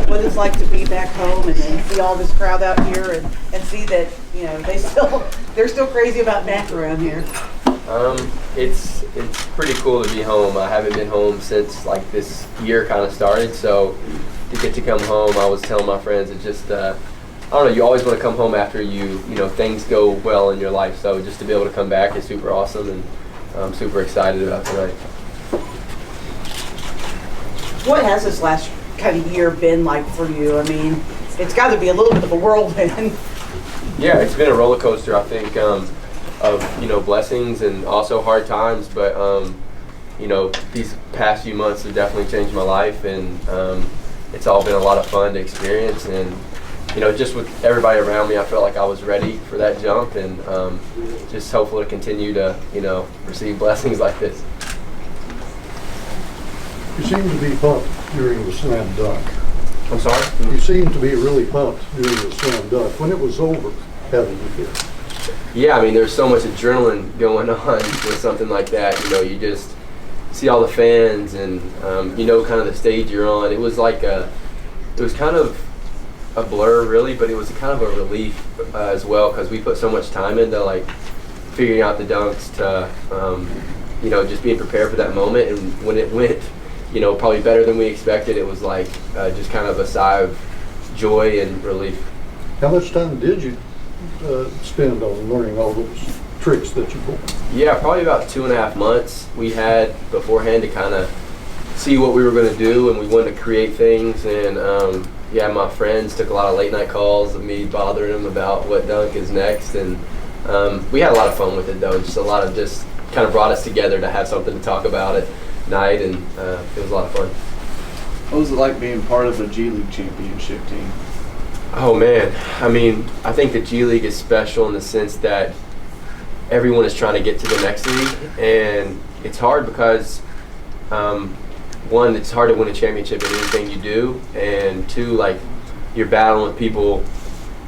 what it's like to be back home and then see all this crowd out here and see that, you know, they're still crazy about Mac around here. It's pretty cool to be home. I haven't been home since like this year kind of started, so to get to come home, I was telling my friends, it just I don't know, you always want to come home after you know things go well in your life, so just to be able to come back is super awesome, and I'm super excited about tonight. What has this last kind of year been like for you? I mean, it's got to be a little bit of a whirlwind. Yeah, it's been a roller coaster, I think, of, you know, blessings and also hard times, but, you know, these past few months have definitely changed my life, and it's all been a lot of fun to experience, and, you know, just with everybody around me, I felt like I was ready for that jump, and just hopeful to continue to, you know, receive blessings like this. You seem to be pumped during the slam dunk. I'm sorry? You seem to be really pumped during the slam dunk. When it was over, how did you feel? Yeah, I mean, there's so much adrenaline going on with something like that. You know, you just see all the fans and, you know, kind of the stage you're on. It was like it was kind of a blur, really, but it was kind of a relief as well, because we put so much time into, like, figuring out the dunks to, you know, just being prepared for that moment. And when it went, you know, probably better than we expected, it was like just kind of a sigh of joy and relief. How much time did you spend on learning all those tricks that you pulled? Yeah, probably about 2.5 months we had beforehand to kind of see what we were going to do, and we wanted to create things. And yeah, my friends took a lot of late night calls of me bothering them about what dunk is next, and we had a lot of fun with it though. Just a lot of just kind of brought us together to have something to talk about at night, and it was a lot of fun. What was it like being part of a G League championship team? Oh man, I mean, I think the G League is special in the sense that everyone is trying to get to the next league, and it's hard because one, it's hard to win a championship in anything you do, and two, like, you're battling with people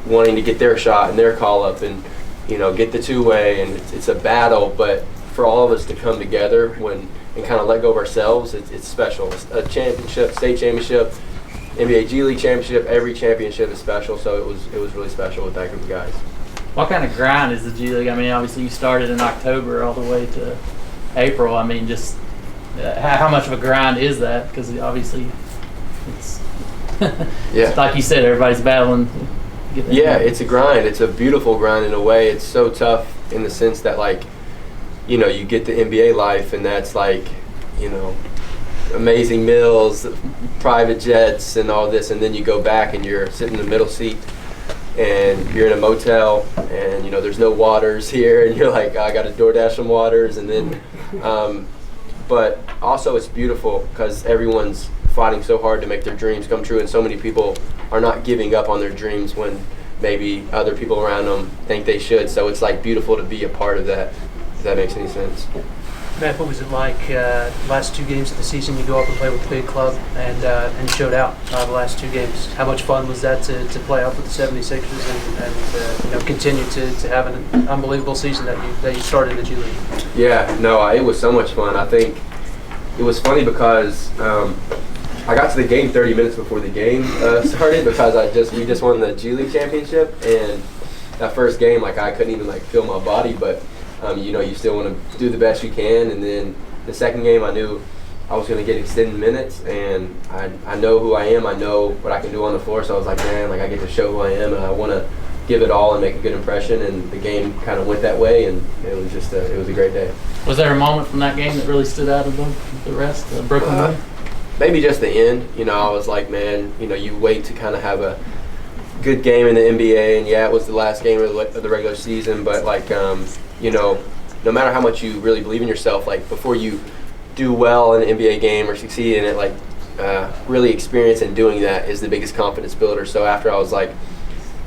wanting to get their shot and their call up, and you know, get the two-way, and it's a battle. But for all of us to come together and kind of let go of ourselves, it's special. It's a championship, state championship, NBA G League championship, every championship is special, so it was really special with that group of guys. What kind of grind is the G League? I mean, obviously you started in October all the way to April. I mean, just how much of a grind is that? Because obviously it's, Yeah. like you said, everybody's battling to get that. Yeah, it's a grind. It's a beautiful grind in a way. It's so tough in the sense that, like, you know, you get the NBA life, and that's like, you know, amazing meals, private jets, and all this, and then you go back and you're sitting in the middle seat, and you're in a motel, and you know there's no waters here, and you're like, I got to DoorDash some waters, and then, but also it's beautiful because everyone's fighting so hard to make their dreams come true, and so many people are not giving up on their dreams when maybe other people around them think they should. So it's like beautiful to be a part of that. If that makes any sense. Matt, what was it like last 2 games of the season? You go up and play with the big club, and you showed out the last 2 games. How much fun was that to play up with the 76ers and you know, continue to have an unbelievable season that you started in the G League? Yeah, no, it was so much fun. I think it was funny because I got to the game 30 minutes before the game started because we just won the G League championship, and that first game, like, I couldn't even like feel my body, but you know, you still want to do the best you can. And then the second game, I knew I was going to get extended minutes, and I know who I am. I know what I can do on the floor. So I was like, man, like, I get to show who I am, and I want to give it all and make a good impression. And the game kind of went that way, and it was just it was a great day. Was there a moment from that game that really stood out above the rest? Brooklyn? Maybe just the end. You know, I was like, man, you know, you wait to kind of have a good game in the NBA, and yeah, it was the last game of the regular season, but like, you know, no matter how much you really believe in yourself, like, before you do well in an NBA game or succeed in it, like, really experience and doing that is the biggest confidence builder. So after I was like,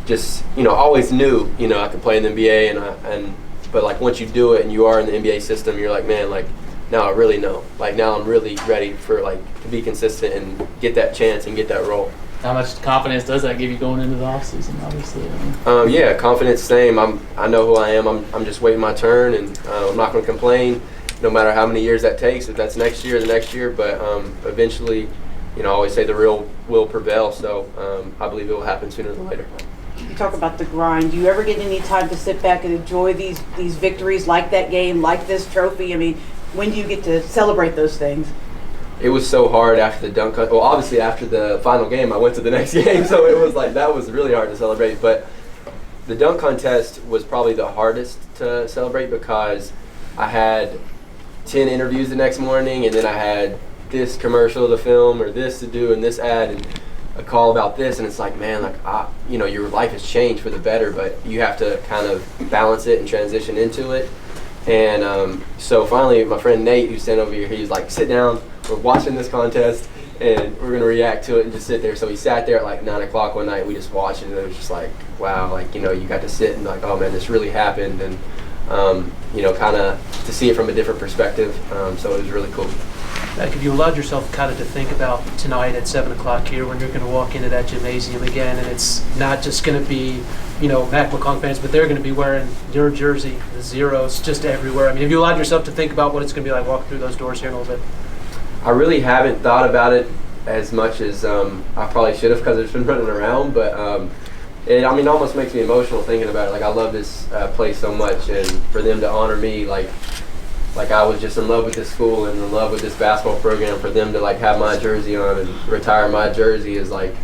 just, you know, always knew, you know, I could play in the NBA, but like, once you do it and you are in the NBA system, you're like, man, like, now I really know. Like, now I'm really ready for, like, to be consistent and get that chance and get that role. How much confidence does that give you going into the offseason, obviously? Yeah, confidence, same. I know who I am. I'm just waiting my turn, and I'm not going to complain no matter how many years that takes. If that's next year, the next year. But eventually, I always say the real will prevail. So I believe it will happen sooner than later. You talk about the grind. Do you ever get any time to sit back and enjoy these victories, like that game, like this trophy? I mean, when do you get to celebrate those things? It was so hard after the dunk. Well, obviously after the final game, I went to the next game, so it was like that was really hard to celebrate. But the dunk contest was probably the hardest to celebrate because I had 10 interviews the next morning, and then I had this commercial to film or this to do and this ad and a call about this, and it's like, man, like your life has changed for the better, but you have to kind of balance it and transition into it. And so finally, my friend Nate, who's standing over here, he's like, sit down, we're watching this contest, and we're going to react to it and just sit there. So we sat there at like 9 o'clock one night, we just watched it, and it was just like, wow, like, you got to sit and like, oh man, this really happened, and, kind of to see it from a different perspective. So it was really cool. Have you allowed yourself kind of to think about tonight at 7 o'clock here when you're going to walk into that gymnasium again, and it's not just going to be, Mac McClung fans, but they're going to be wearing your jersey, the zeros, just everywhere. I mean, have you allowed yourself to think about what it's going to be like walking through those doors here in a little bit? I really haven't thought about it as much as I probably should have because it's been running around, but it almost makes me emotional thinking about it. Like, I love this place so much, and for them to honor me, like I was just in love with this school and in love with this basketball program, for them to like have my jersey on and retire my jersey is like,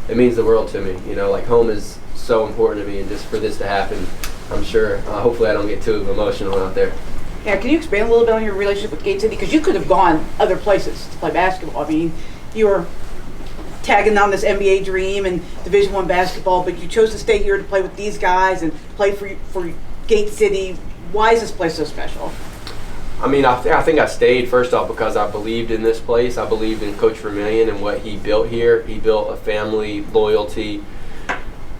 it means the world to me. Like, home is so important to me, and just for this to happen, I'm sure, hopefully I don't get too emotional out there. Yeah, can you expand a little bit on your relationship with Gate City? Because you could have gone other places to play basketball. I mean, you were tagging on this NBA dream and Division I basketball, but you chose to stay here to play with these guys and play for Gate City. Why is this place so special? I mean, I think I stayed, first off, because I believed in this place. I believed in Coach Vermillion and what he built here. He built a family loyalty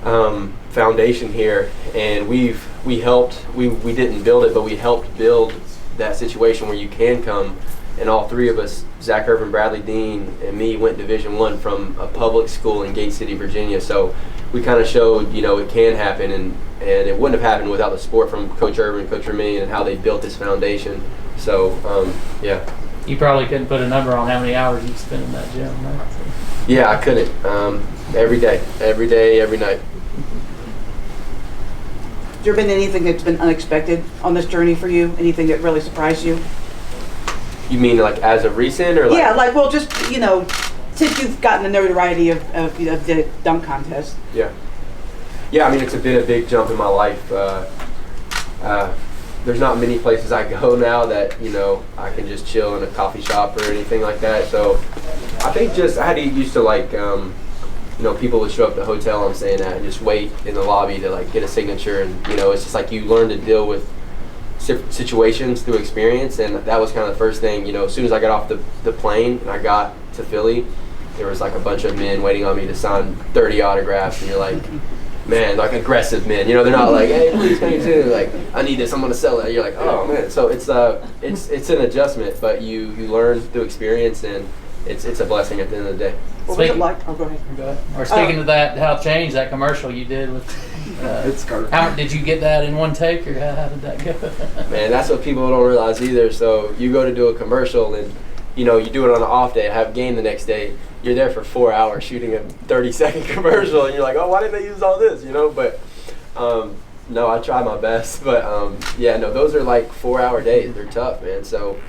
foundation here, and we didn't build it, but we helped build that situation where you can come. And all three of us, Zach Irvin, Bradley Dean, and me, went Division I from a public school in Gate City, Virginia. So we kind of showed, it can happen, and it wouldn't have happened without the support from Coach Irvin, Coach Vermillion, and how they built this foundation. So, yeah. You probably couldn't put a number on how many hours you spent in that gym, right? Yeah, I couldn't. Every day, every night. Has there been anything that's been unexpected on this journey for you? Anything that really surprised you? You mean like as of recent, or like? Yeah, like, well, just, since you've gotten the notoriety of the dunk contest. Yeah. Yeah, I mean, it's been a big jump in my life. There's not many places I go now that, I can just chill in a coffee shop or anything like that. So I think I had to get used to, like, people would show up at the hotel, I'm saying that, and just wait in the lobby to, like, get a signature. And, it's just like you learn to deal with situations through experience. And that was kind of the first thing, as soon as I got off the plane and I got to Philly, there was, like, a bunch of men waiting on me to sign 30 autographs. And you're like, man, like aggressive men, they're not like, hey, please come here too. Like, I need this, I'm gonna sell it. You're like, oh man. So it's an adjustment, but you learn through experience, and it's a blessing at the end of the day. What was it like? Oh, go ahead. Go ahead. Or speaking to that, how changed that commercial you did with. It's Carter. How did you get that in one take, or how did that go? Man, that's what people don't realize either. So you go to do a commercial, and you do it on an off day, have a game the next day. You're there for 4 hours shooting a 30-second commercial, and you're like, oh, why didn't they use all this? But no, I try my best. But those are like 4-hour days. They're tough, man. So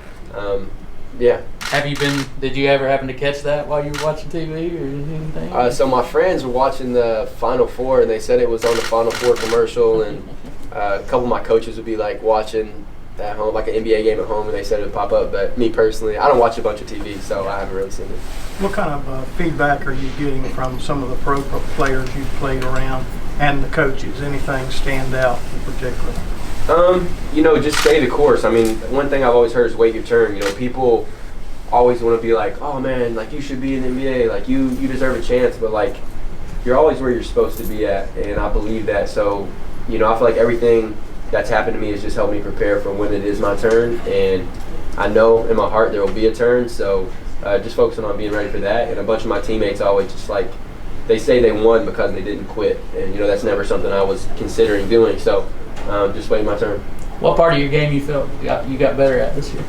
yeah. Did you ever happen to catch that while you were watching TV or anything? So my friends were watching the Final Four, and they said it was on the Final Four commercial, and a couple of my coaches would be like watching at home, like an NBA game at home, and they said it would pop up. But me personally, I don't watch a bunch of TV, so I haven't really seen it. What kind of feedback are you getting from some of the pro players you've played around and the coaches? Anything stand out in particular? Just stay the course. I mean, one thing I've always heard is wait your turn. People always want to be like, oh man, like you should be in the NBA, like you deserve a chance, but like you're always where you're supposed to be at, and I believe that. So, I feel like everything that's happened to me has just helped me prepare for when it is my turn, and I know in my heart there will be a turn. So just focusing on being ready for that. And a bunch of my teammates always just like, they say they won because they didn't quit, and that's never something I was considering doing. So just waiting my turn. What part of your game you felt you got better at this year?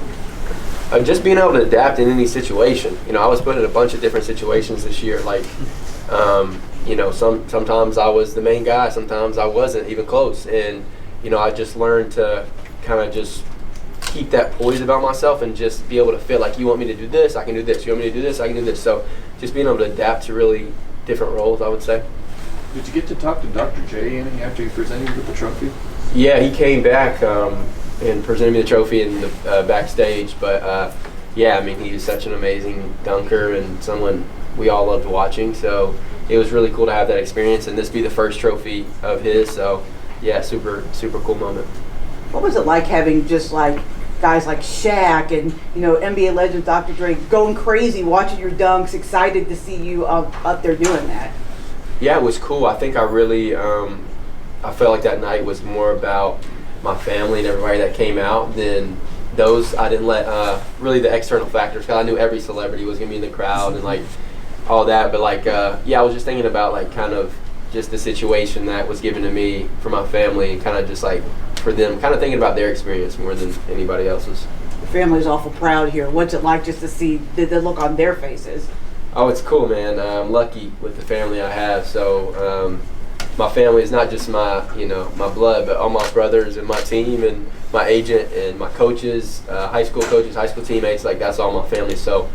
just being able to adapt in any situation. You know, I was put in a bunch of different situations this year. Like, you know, sometimes I was the main guy, sometimes I wasn't even close. And, you know, I just learned to kind of just keep that poise about myself and just be able to feel like, you want me to do this, I can do this. You want me to do this, I can do this. So just being able to adapt to really different roles, I would say. Did you get to talk to Dr. J any after he presented you with the trophy? Yeah, he came back and presented me the trophy in the backstage. But yeah, I mean, he was such an amazing dunker and someone we all loved watching. So it was really cool to have that experience and this be the first trophy of his. So yeah, super cool moment. What was it like having just like guys like Shaq and, you know, NBA legend Dr. Dre going crazy watching your dunks, excited to see you up there doing that? Yeah, it was cool. I think I really, I felt like that night was more about my family and everybody that came out than those. I didn't let really the external factors, because I knew every celebrity was going to be in the crowd and like all that. But like, yeah, I was just thinking about like kind of just the situation that was given to me for my family and kind of just like for them, kind of thinking about their experience more than anybody else's. Your family's awful proud here. What's it like just to see the look on their faces? Oh, it's cool, man. I'm lucky with the family I have. So my family is not just my, you know, my blood, but all my brothers and my team and my agent and my coaches, high school coaches, high school teammates. Like, that's all my family. So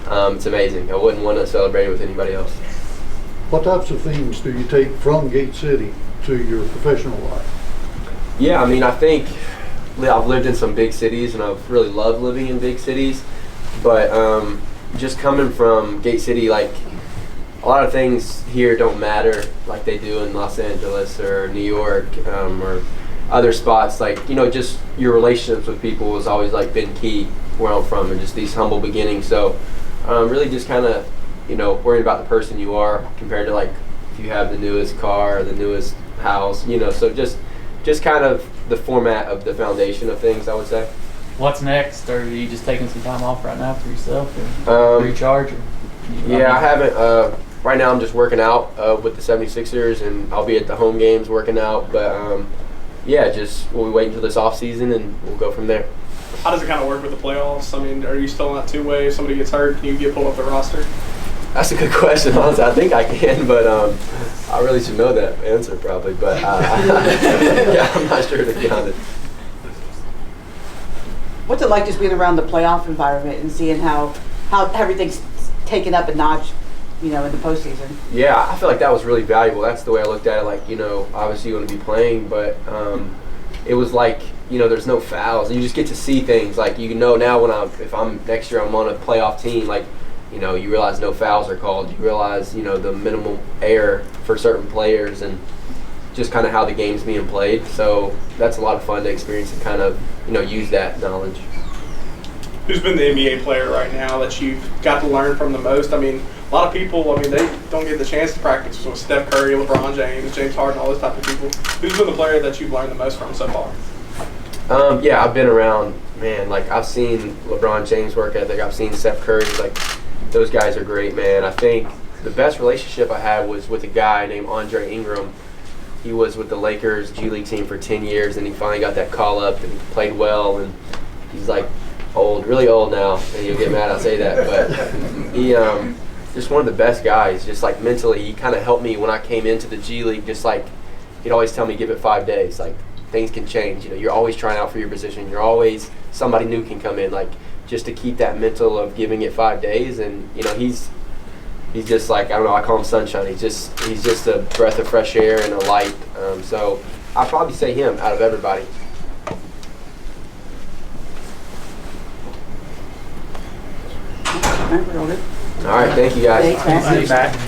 it's amazing. I wouldn't want to celebrate it with anybody else. What types of things do you take from Gate City to your professional life? Yeah, I mean, I think I've lived in some big cities and I've really loved living in big cities. But just coming from Gate City, like, a lot of things here don't matter like they do in Los Angeles or New York or other spots. Like, you know, just your relationships with people has always like been key where I'm from, and just these humble beginnings. So really just kind of, you know, worrying about the person you are compared to like if you have the newest car or the newest house, you know. So just kind of the format of the foundation of things, I would say. What's next? Or are you just taking some time off right now for yourself or recharge? Yeah, I haven't. Right now I'm just working out with the 76ers, and I'll be at the home games working out. But yeah, just we'll wait until this off season and we'll go from there. How does it kind of work with the playoffs? I mean, are you still in that two-way? If somebody gets hurt, can you get pulled off the roster? That's a good question. Honestly, I think I can, but I really should know that answer probably. But yeah, I'm not sure, to be honest. What's it like just being around the playoff environment and seeing how everything's taken up a notch, you know, in the postseason? Yeah, I feel like that was really valuable. That's the way I looked at it. Like, you know, obviously you want to be playing, but it was like, you know, there's no fouls. You just get to see things. Like, you know, now if I'm next year I'm on a playoff team, like, you know, you realize no fouls are called. You realize, you know, the minimal error for certain players and just kind of how the game's being played. So that's a lot of fun to experience and kind of, you know, use that knowledge. Who's been the NBA player right now that you've got to learn from the most? I mean, a lot of people, I mean, they don't get the chance to practice with Steph Curry, LeBron James, James Harden, all those type of people. Who's been the player that you've learned the most from so far? Yeah, I've been around, man, like I've seen LeBron James' work ethic. I've seen Steph Curry. Like, those guys are great, man. I think the best relationship I had was with a guy named Andre Ingram. He was with the Lakers G League team for 10 years, and he finally got that call up and he played well, and he's like old, really old now, and you'll get mad I say that, but he just one of the best guys. Just like mentally, he kind of helped me when I came into the G League. Just like he'd always tell me, give it 5 days. Like, things can change. You know, you're always trying out for your position. You're always, somebody new can come in. Like, just to keep that mental of giving it 5 days. And you know, he's just like, I don't know, I call him sunshine. He's just a breath of fresh air and a light. So I'd probably say him out of everybody. All right, thank you guys. Thanks, man. Thanks, Matt.